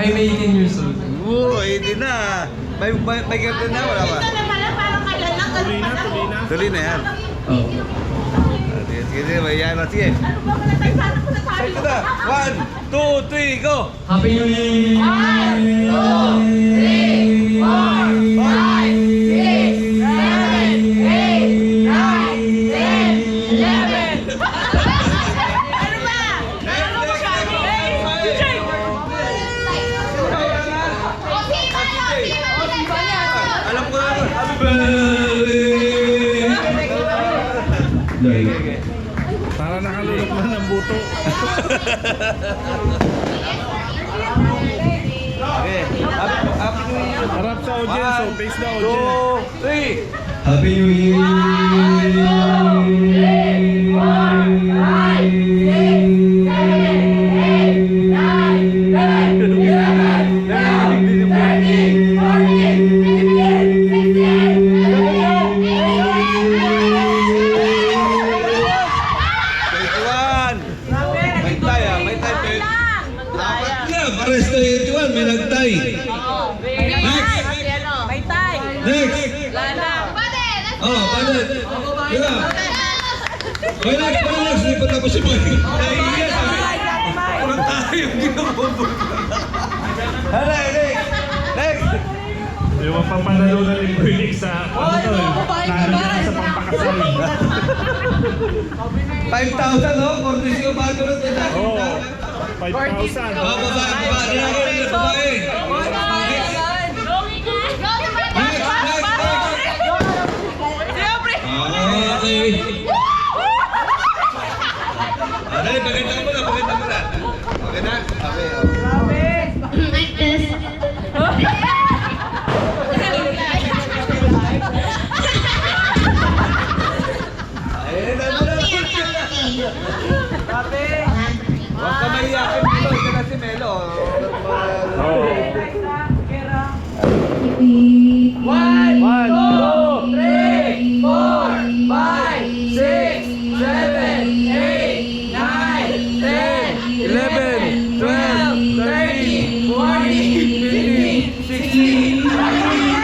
I'm 18 years old. Oo, 18 na. May girlfriend na, wala ba? Tuloy na yan. Oh. Sige, may yan na. Sige. Ito na. 1, 2, 3, go! Happy New Year! 1, 2, 3, 4, 5, 6, 7, 8, 9, 10, 11. Ano ba? Ano ba sabi? Alam ko na. Happy birthday! Para nakalulok na ng buto. Okay. Happy New Year. Harap sa audience, so face the audience. 2, 3. Happy New Year! Pares na 81, may nagtay. May tay. Next! Lana. Oh, paano? Diba? May next, hindi pa tapos si Mike. Naiiyak kami. Parang tayo yung ginabubog. Hala, next! Yung mapapanalo na ni Bernick sa narinig sa pampakasal. 5,000, no? Courtesy of Margaret. Oo, 5,000. Oh, babae. Okay. Dali, pakita mo na. Okay na? Okay, Huwag ka mahiyakin dito. Ito na si Melo. Oo. 1, 2, 3, 4, 5, 6, 7, 8, 9, 10, 11, 12, 13,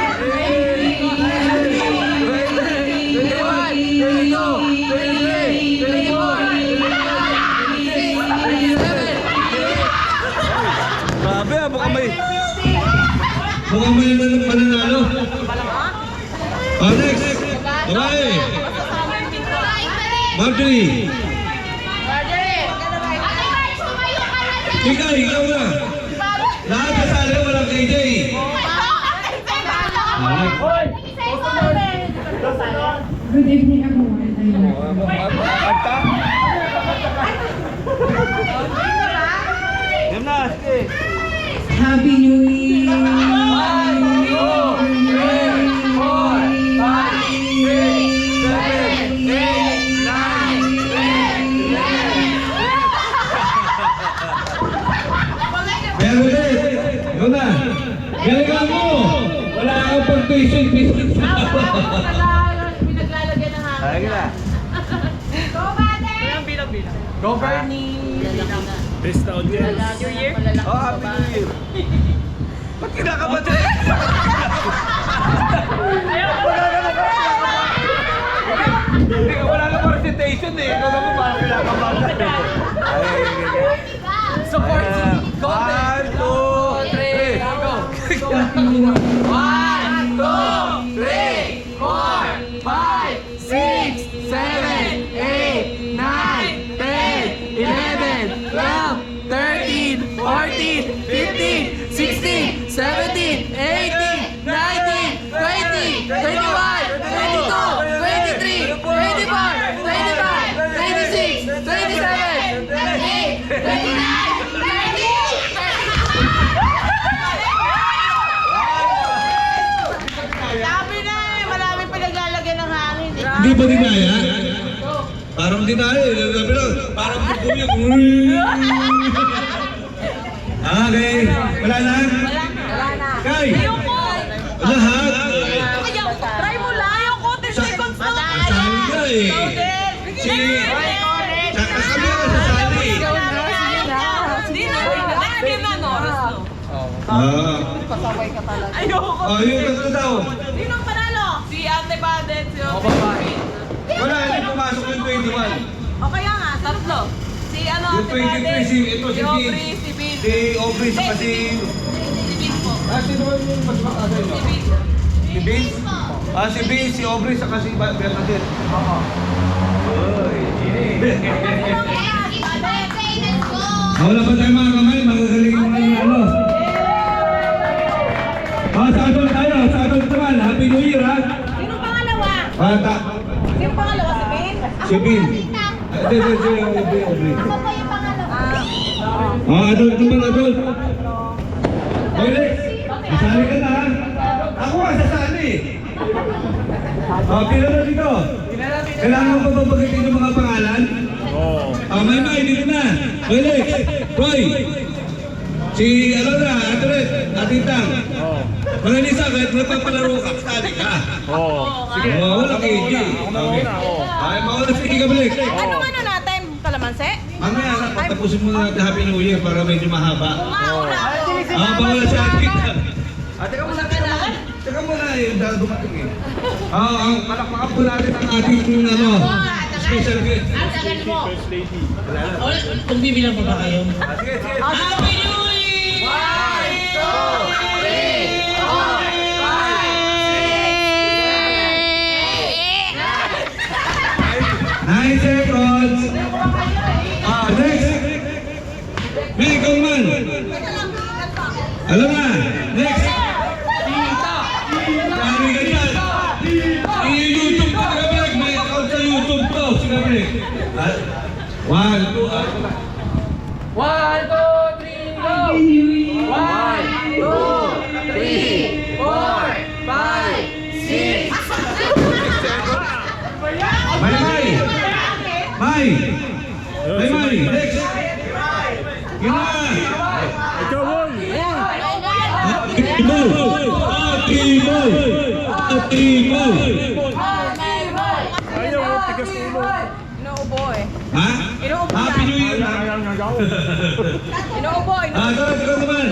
14, 15, 16, 17, 18, 19, 20, 21, 22, 23, 24, 25, 26, 27, 28, 29, 30. Grabe, mukhang may mananalo. Oh, next. Okay. Marjorie. Ikaw na. Lahat kasali ko walang KJ. Good evening, everyone. Yan na, sige. Happy New Year! 1, 2, 3, 4, 5, 6, 7, 8, 9, 10, 11. Meron ulit. Ikaw na. Galingan mo. Wala kang pag-tuition fees. Pinaglalagyan ng hangin. Ayun na. Go, Mother! Go Bernie! Face the audience. New Year? Oh, Happy New Year. Ba't kinakaba't eh? Wala na presentation eh. Ikaw naman parang kinakaba't eh. Support! Go 1, 2, 3, go! 1, 2, 3, 4, 5, 6, 7, 8, 9, 10, 11, 12, 13, 14, 15, 16, 17, 18, 19, 20, 21, 22, 23, 24, 25, 26, 27, 28, 29, 30! Sabi na eh, maraming pinaglalagyan ng hangin eh. Hindi ba dinaya? Parang dinaya eh. Sabi na, parang bumiyog. Okay. Wala na? Wala na. Kay! Ayoko! Lahat! Ayaw, try mo lang. Ayoko, 10 seconds na. Sasali ka eh. Sige. Tsaka kami ang sasali. Hindi na, no? Oras no? Pasaway ka talaga. Ayoko. Oh, yung tatlo daw. Sino ang panalo? Si Ate Badet, si Ako Ate babae. Wala, hindi pumasok yung 21. O kaya nga, tatlo. Si ano, Yung Ate Badet, 23, ito, si Aubrey, Bin. si Bin. Si Aubrey, saka si... Si Bin po. Sino ba yung mas mataas Si Bin. Si Vince? Si Vince, si Aubrey, saka si Bernadette. Wala pa tayo mga kamay, magagaling yung mga ano. Sa adult tayo, sa adult naman. Happy New Year, ha? Sino pangalawa? Bata. Sino pangalawa? Si Bin? Si Bin. Hindi, Aubrey. Ako po yung pangalawa. Adult naman, adult. Hoy, Lex, isali ka na, ha? Ako nga sasali. Pila na dito. Kailangan mo ba babagitin yung mga pangalan? Oo. May dito na. Hoy, Lex, Roy. Si, ano na, Atret, Atitang. Oo. Mga Lisa, kahit napapalaro ka, sali ka. Oo. Sige. Wala KG. Ako na una. Oo. Ay, mauna si Kika Balik. Anong ano natin? Kalamansi? Mamaya, patapusin muna natin Happy New Year para medyo mahaba. Una. Bawala si Atita. Teka muna, Teka muna, dahil dumating eh. Ang palakpakan po natin ang ating ano, special guest. First lady. Kung bibilang pa ba kayo? Sige, sige. Happy New Year! 9 seconds. Next. May ikaw man. Alam na. Next. Kami ganyan. I-YouTube ko na kami. May account sa YouTube to. Sige kami. 1, 2, 1, 2, 3, go! 1, 2, 3, 4, 5, 6. May. Next. Yun na. Ikaw, boy! Atibol. Ayaw, tigas ulo. Inuubo eh. Ha? Inuubo na. Happy New Year. Ayaw nga gaw. Inuubo. Ikaw naman.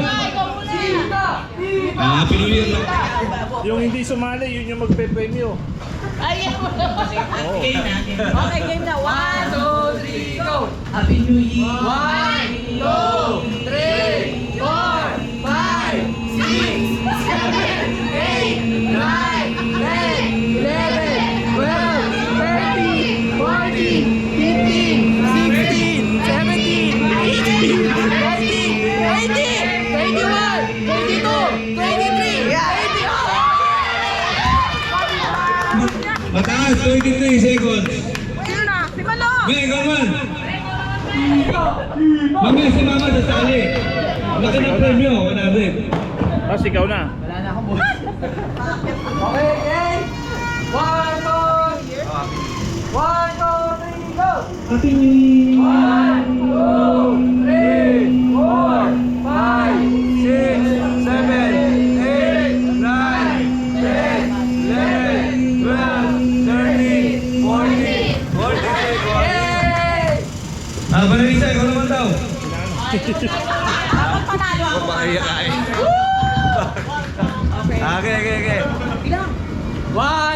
Happy New Year. Yung hindi sumali, yun yung magpe-premyo. Ayaw mo. Okay, game na. 1, 2, 3, go! Happy New Year! 1, 2, 3, 4, 5, 6, 7, 8, 9, 10, 11, 12, 13, 14, 15, 16, 17, 18, 19, 20, 21, 22, 23, 24! Mataas, 23 seconds. Sino na? Si Malo! May ikaw naman. Mamaya si Mama sasali. Laki ng premyo, 100. Tapos ikaw na. Wala na akong boss. Okay, okay. 1, 2, 3, go! Happy New Year! 1, 2, 3, 4, 5, 6, 7, 8, 9, 10, 11, 12, 13, 14, 15. Vanessa, ikaw naman daw. Dapat panalo ako. Okay. Ilang? 1,